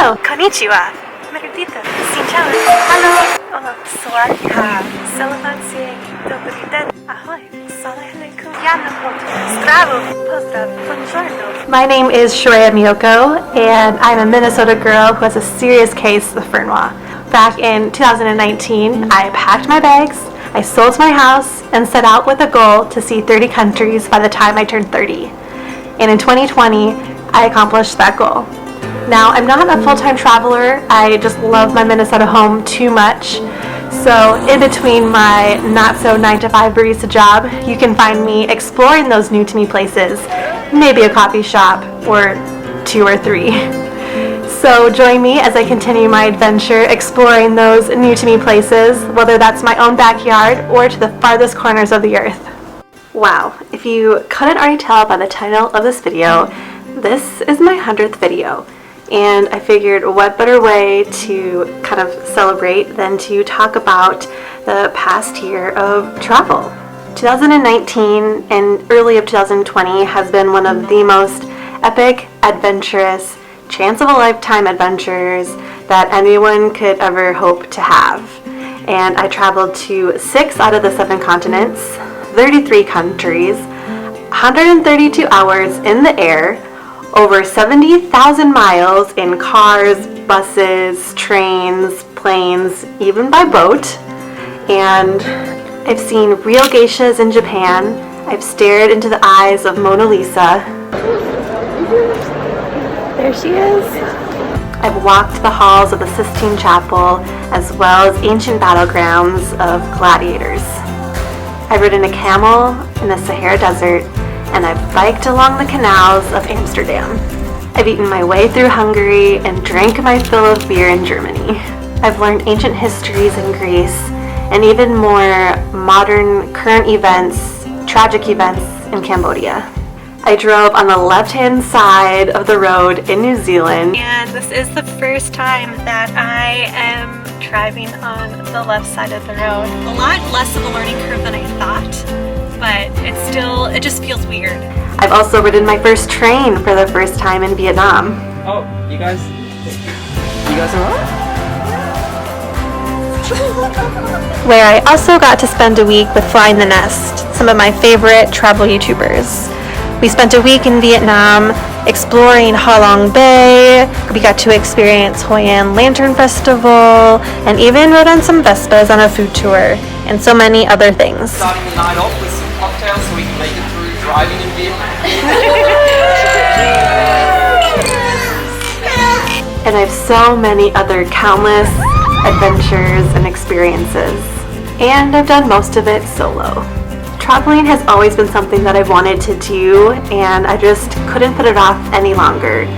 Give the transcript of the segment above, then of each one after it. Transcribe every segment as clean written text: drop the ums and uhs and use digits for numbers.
Hello. Konnichiwa. Meredita. Xin chào. Hello. Swatika. Salamat siya. Dobry den. Ahoy. Salamat Zdravo. Pozdrav. Buongiorno. My name is Cheraya Miyoko, and I'm a Minnesota girl who has a serious case of Fernwa. Back in 2019, I packed my bags, I sold my house, and set out with a goal to see 30 countries by the time I turned 30. And in 2020, I accomplished that goal. Now, I'm not a full-time traveler. I just love my Minnesota home too much. So in between my not-so 9-to-5 barista job, you can find me exploring those new-to-me places, maybe a coffee shop, or 2 or 3. So join me as I continue my adventure exploring those new-to-me places, whether that's my own backyard or to the farthest corners of the earth. Wow, if you couldn't already tell by the title of this video, this is my 100th video. And I figured what better way to kind of celebrate than to talk about the past year of travel. 2019 and early of 2020 has been one of the most epic, adventurous, chance-of-a-lifetime adventures that anyone could ever hope to have. And I traveled to 6 out of the 7 continents, 33 countries, 132 hours in the air, over 70,000 miles in cars, buses, trains, planes, even by boat. And I've seen real geishas in Japan. I've stared into the eyes of Mona Lisa. There she is. I've walked the halls of the Sistine Chapel as well as ancient battlegrounds of gladiators. I've ridden a camel in the Sahara Desert, and I've biked along the canals of Amsterdam. I've eaten my way through Hungary and drank my fill of beer in Germany. I've learned ancient histories in Greece and even more modern current events, tragic events in Cambodia. I drove on the left-hand side of the road in New Zealand, and this is the first time that I am driving on the left side of the road. A lot less of a learning curve than I thought, but it just feels weird. I've also ridden my first train for the first time in Vietnam. Oh, you guys are on? Where I also got to spend a week with Flying the Nest, some of my favorite travel YouTubers. We spent a week in Vietnam exploring Ha Long Bay. We got to experience Hoi An Lantern Festival and even rode on some Vespas on a food tour and so many other things. Starting the night off with some cocktails so we can make it through driving in Vietnam. And I have so many other countless adventures and experiences. And I've done most of it solo. Traveling has always been something that I've wanted to do, and I just couldn't put it off any longer.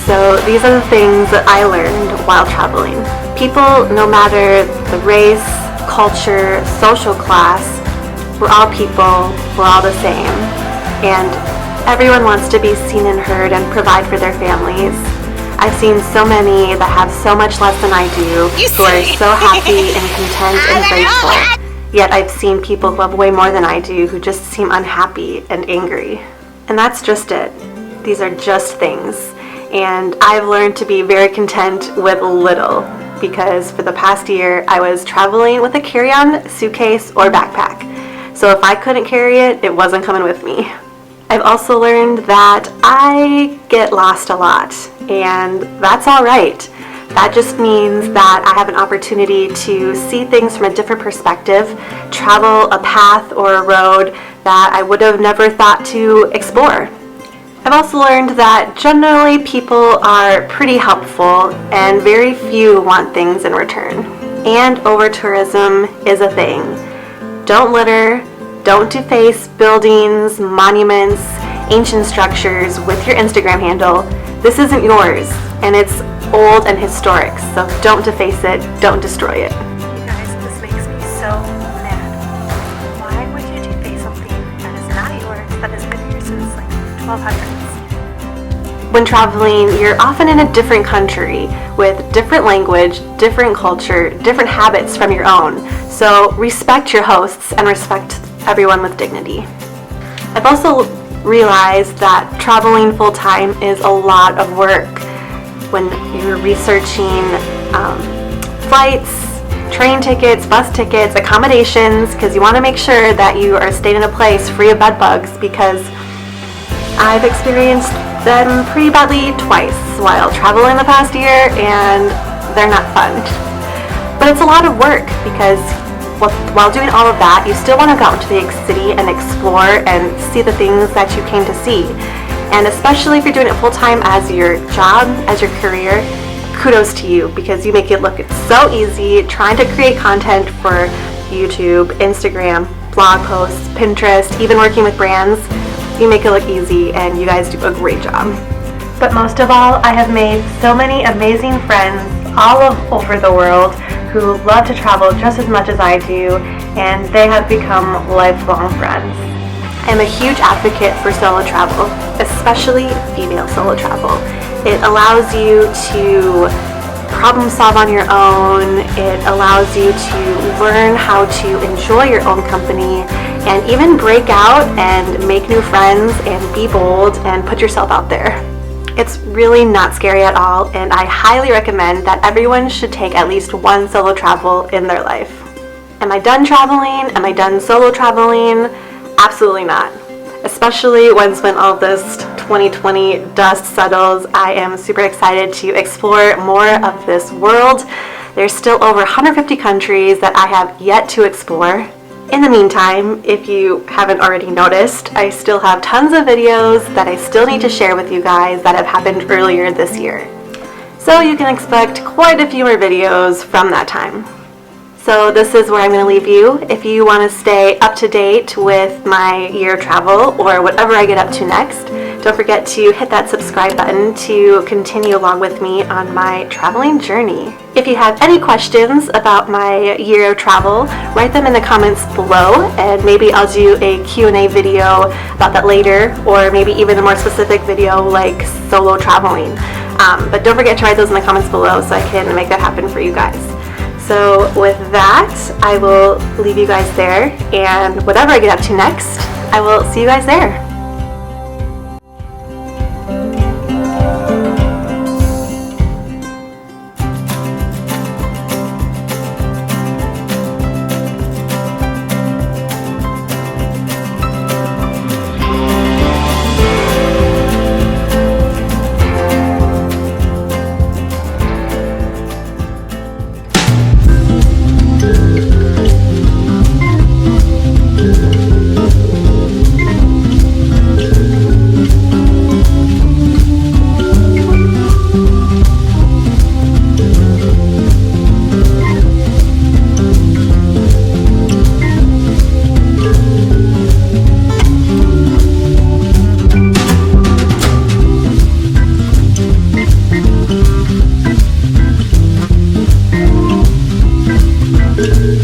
So these are the things that I learned while traveling. People, no matter the race, culture, social class, we're all people, we're all the same. And everyone wants to be seen and heard and provide for their families. I've seen so many that have so much less than I do, who are so happy and content and grateful. Yet I've seen people who have way more than I do who just seem unhappy and angry. And that's just it. These are just things. And I've learned to be very content with little, because for the past year I was traveling with a carry-on suitcase or backpack. So if I couldn't carry it, it wasn't coming with me. I've also learned that I get lost a lot, and that's all right. That just means that I have an opportunity to see things from a different perspective, travel a path or a road that I would have never thought to explore. I've also learned that generally people are pretty helpful and very few want things in return. And over-tourism is a thing. Don't litter, don't deface buildings, monuments, ancient structures with your Instagram handle. This isn't yours, and it's old and historic, so don't deface it, don't destroy it. You guys, this makes me so mad. Why would you deface something that is not yours, that has been here since like 1200s? When traveling, you're often in a different country with different language, different culture, different habits from your own. So respect your hosts and respect everyone with dignity. I've also realized that traveling full-time is a lot of work. when you're researching flights, train tickets, bus tickets, accommodations, because you want to make sure that you are staying in a place free of bed bugs, because I've experienced them pretty badly twice while traveling the past year, and they're not fun. But it's a lot of work, because while doing all of that, you still want to go out into the city and explore and see the things that you came to see. And especially if you're doing it full-time as your job, as your career, kudos to you, because you make it look so easy trying to create content for YouTube, Instagram, blog posts, Pinterest, even working with brands. You make it look easy, and you guys do a great job. But most of all, I have made so many amazing friends all over the world who love to travel just as much as I do, and they have become lifelong friends. I'm a huge advocate for solo travel, especially female solo travel. It allows you to problem solve on your own. It allows you to learn how to enjoy your own company and even break out and make new friends and be bold and put yourself out there. It's really not scary at all, and I highly recommend that everyone should take at least one solo travel in their life. Am I done traveling? Am I done solo traveling? Absolutely not. Especially once when all this 2020 dust settles, I am super excited to explore more of this world. There's still over 150 countries that I have yet to explore. In the meantime, if you haven't already noticed, I still have tons of videos that I still need to share with you guys that have happened earlier this year. So you can expect quite a few more videos from that time. So this is where I'm going to leave you. If you want to stay up to date with my year of travel or whatever I get up to next, don't forget to hit that subscribe button to continue along with me on my traveling journey. If you have any questions about my year of travel, write them in the comments below, and maybe I'll do a Q&A video about that later, or maybe even a more specific video like solo traveling. But don't forget to write those in the comments below so I can make that happen for you guys. So with that, I will leave you guys there, and whatever I get up to next, I will see you guys there. you.